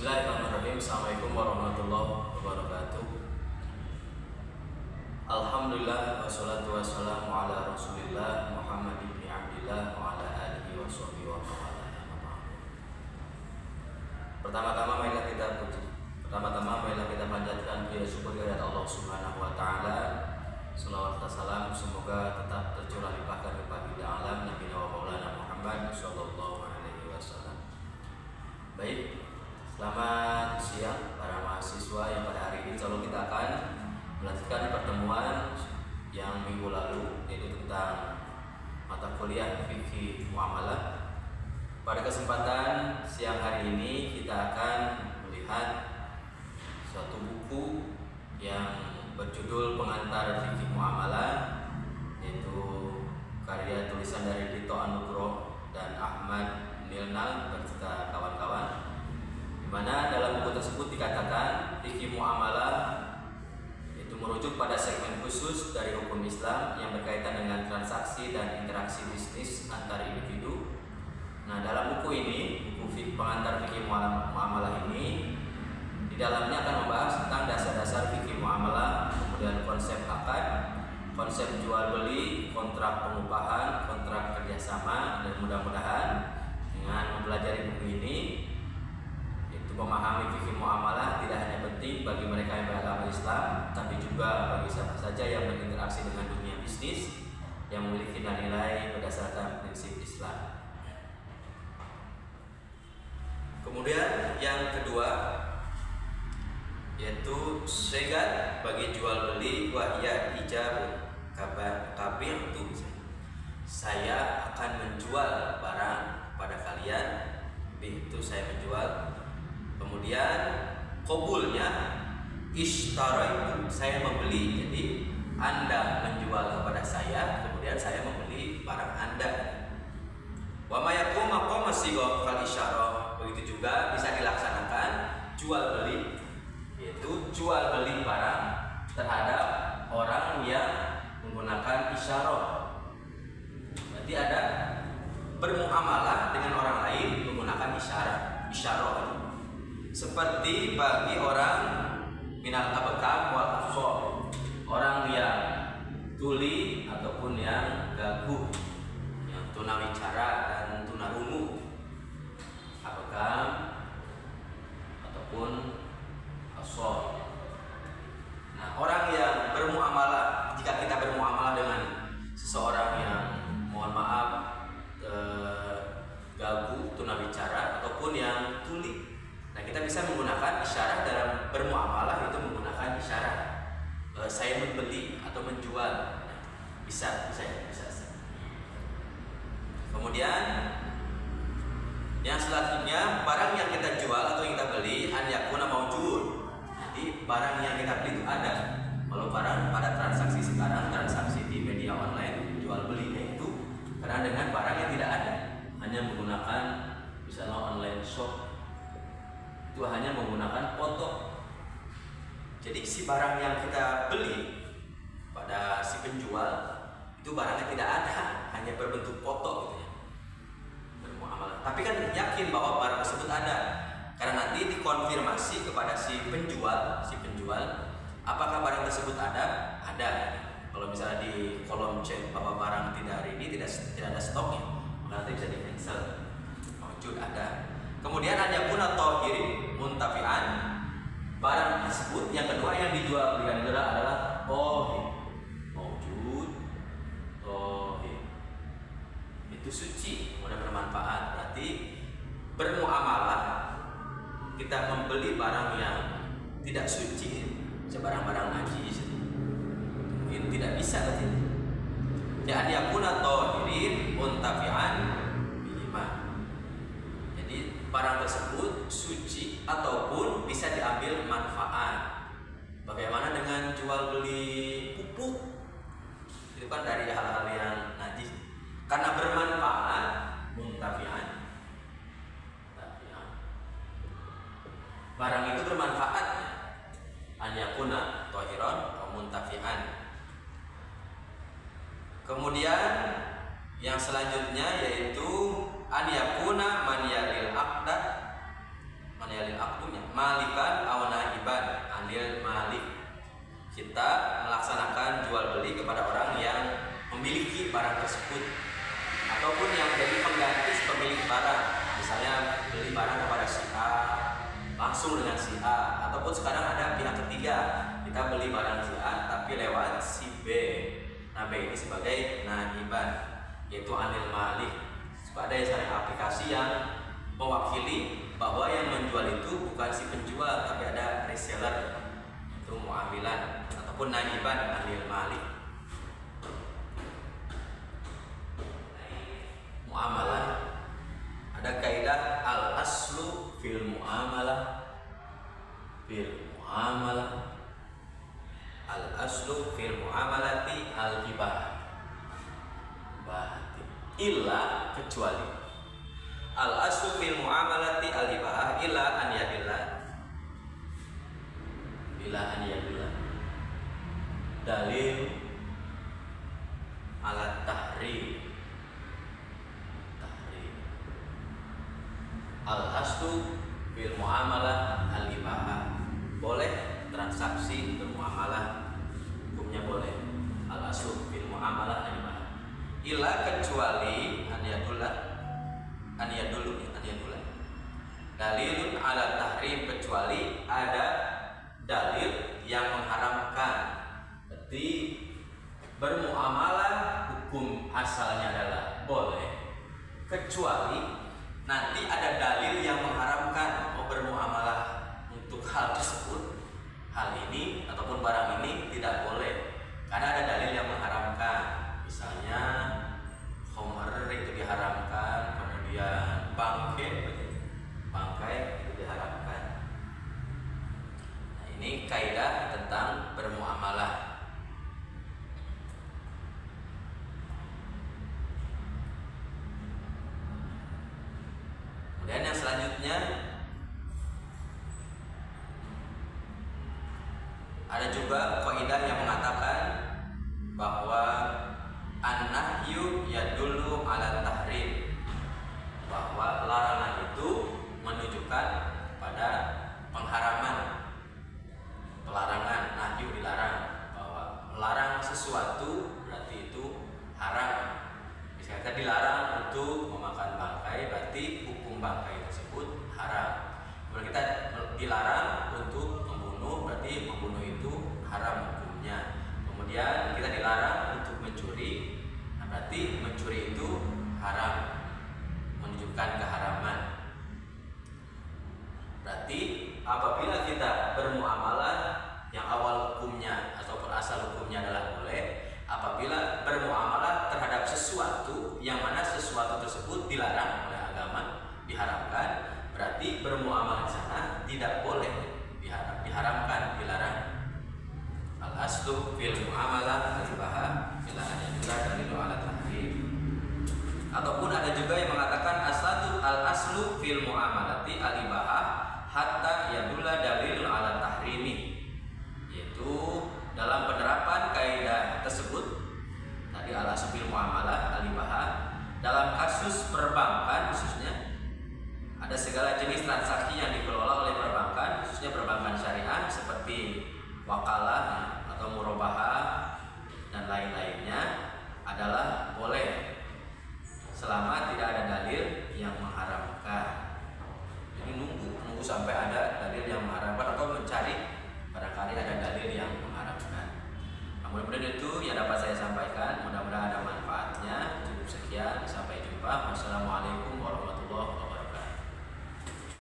Bismillahirrahmanirrahim. Assalamualaikum warahmatullahi wabarakatuh. Alhamdulillah wassalatu wassalamu ala Rasulillah Muhammad ibn Abdillah wa ala alihi wa sahbihi wa mawala. Pertama-tama marilah kita panjatkan puji syukur kepada Allah Subhanahu wa taala. Selawat dan salam semoga tetap tercurah limpahkan kepada alam Nabi Maulana Muhammad sallallahu alaihi wasallam. Baik, selamat siang para mahasiswa yang pada hari ini insya Allah kita akan melanjutkan pertemuan yang minggu lalu, yaitu tentang mata kuliah fikih muamalah. Pada kesempatan siang hari ini kita akan melihat suatu buku yang berjudul Pengantar Fikih Muamalah, yaitu karya tulisan dari Dito Anugroho dan Ahmad Nilnal beserta kawan-kawan, mana dalam buku tersebut dikatakan fikih muamalah itu merujuk pada segmen khusus dari hukum Islam yang berkaitan dengan transaksi dan interaksi bisnis antar individu. Nah, dalam buku ini, buku pengantar fikih muamalah ini, di dalamnya akan membahas tentang dasar-dasar fikih muamalah, kemudian konsep akad, konsep jual beli, kontrak pengupahan, kontrak kerjasama, dan mudah-mudahan dengan mempelajari buku ini, memahami fikih muamalah tidak hanya penting bagi mereka yang beragama Islam, tapi juga bagi siapa saja yang berinteraksi dengan dunia bisnis yang memiliki nilai berdasarkan prinsip Islam. Kemudian yang kedua yaitu syarat bagi jual beli wahya ijab kabir itu, saya akan menjual barang pada kalian, itu saya menjual. Kemudian qabulnya ishtara itu saya membeli, jadi Anda menjual kepada saya, kemudian saya membeli barang Anda. Wa ma yaqumu maqama sigha kal isyarah, begitu juga bisa dilaksanakan jual beli, yaitu jual beli barang terhadap orang yang menggunakan isyarah. Berarti ada bermuamalah dengan orang lain menggunakan isyarah itu. Seperti bagi orang minal abkam wal afsor, orang yang tuli ataupun yang gaguh, yang tunawicara dan tunarungu, abkam ataupun afsor. Nah, orang yang bermuamalah, jika kita bermuamalah dengan seseorang yang mohon maaf gaguh, tunawicara ataupun yang tuli, nah kita bisa menggunakan isyarat dalam bermuamalah, itu menggunakan isyarat. Saya membeli atau menjual, bisa. Kemudian yang selanjutnya, barang yang kita jual atau yang kita beli an yakuna maujud. Jadi barang yang kita beli itu ada. Kalau barang pada transaksi sekarang, transaksi di media online, jual belinya itu karena dengan barang yang tidak ada, hanya menggunakan misalnya online shop, itu hanya menggunakan foto. Jadi si barang yang kita beli pada si penjual itu barangnya tidak ada, hanya berbentuk foto gitu ya, bermuamalah. Tapi kan yakin bahwa barang tersebut ada, karena nanti dikonfirmasi kepada si penjual, apakah barang tersebut ada. Kalau misalnya di kolom chat bahwa barang tidak ready, tidak ada stoknya, nanti bisa di cancel. Wujud ada. Kemudian ada yakuna tahirin muntafi'an, barang tersebut yang kedua yang dijual belikan itu adalah tahir, wujud tahir, itu suci, kemudian bermanfaat. Berarti bermuamalah, kita membeli barang yang tidak suci, barang-barang najis, mungkin tidak bisa berarti. Jadi yakuna tahirin muntafi'an bihima, barang tersebut suci ataupun bisa diambil manfaat. Bagaimana dengan jual beli pupuk? Itu kan dari hal-hal yang najis, karena bermanfaat, muntafi'an. Barang itu bermanfaat, an yakuna tahiran wa muntafi'an. Kemudian yang selanjutnya yaitu an yakuna man yalil aqda, man yalil aqdunya, malikan aw naiban anil malik. Kita melaksanakan jual beli kepada orang yang memiliki barang tersebut ataupun yang menjadi pengganti pemilik barang. Misalnya beli barang kepada si A langsung dengan si A, ataupun sekarang ada pihak ketiga, kita beli barang si A tapi lewat si B. Nah, B ini sebagai naiban, yaitu anil malik. Ada aplikasi yang mewakili bahwa yang menjual itu bukan si penjual tapi ada reseller, itu muamilan ataupun naiban anil malik. Muamalah, ada kaidah al aslu fil muamalah al aslu fil muamalati al hibah illa, kecuali al aslu fil muamalati al hibah illa an yadillah dalil ala tahrim. Al aslu fil muamalah al hibah, boleh transaksi bermuamalah, hukumnya boleh. Al aslu fil muamalah al hibah illa, kecuali an yadullah dalilun ala tahrim, kecuali ada dalil yang mengharamkan. Berarti bermuamalah hukum asalnya adalah boleh, kecuali nanti ada dalil yang mengharamkan mau bermuamalah untuk hal tersebut, hal ini ataupun barang ini tidak boleh karena ada dalil yang mengharamkan. Misalnya khamr itu diharamkan, kemudian bangkai itu diharamkan. Nah, ini kaidah tentang bermuamalah. Kemudian yang selanjutnya ada juga kaidah yang mengatakan bahwa an-nahyu yadullu ala tahrim, bahwa larangan itu menunjukkan pada pengharaman. Pelarangan, nahyu dilarang, bahwa melarang sesuatu berarti itu haram. Misalnya kita dilarang untuk memakan bangkai, berarti hukum bangkai tersebut haram. Kemudian kita dilarang untuk membunuh, berarti membunuh itu haram hukumnya. Kemudian kita dilarang untuk mencuri, nah berarti mencuri itu haram, menunjukkan keharaman. Berarti apabila kita bermuamalah yang awal hukumnya ataupun asal hukumnya adalah boleh, apabila bermuamalah terhadap sesuatu yang mana sesuatu tersebut dilarang oleh agama, diharamkan, berarti bermuamalah di sana tidak boleh, diharamkan, dilarang. Al aslu fil muamalah al-ibahah ila an yadullah dalilu ala tahrim. Ataupun ada juga yang mengatakan al aslu fil muamalati al-ibahah hatta yadullah dalilun ala tahrimi, yaitu dalam penerapan kaidah tersebut tadi al aslu fil muamalah al-ibahah, dalam kasus perbankan khususnya ada segala jenis transaksi yang dikelola oleh perbankan, khususnya perbankan syariah seperti wakalah atau murabahah dan lain-lainnya adalah boleh selama tidak ada dalil yang mengharamkan. Jadi nunggu sampai ada dalil yang mengharamkan atau mencari barangkali ada dalil yang mengharamkan. Nah, mudah-mudahan itu yang dapat saya sampaikan.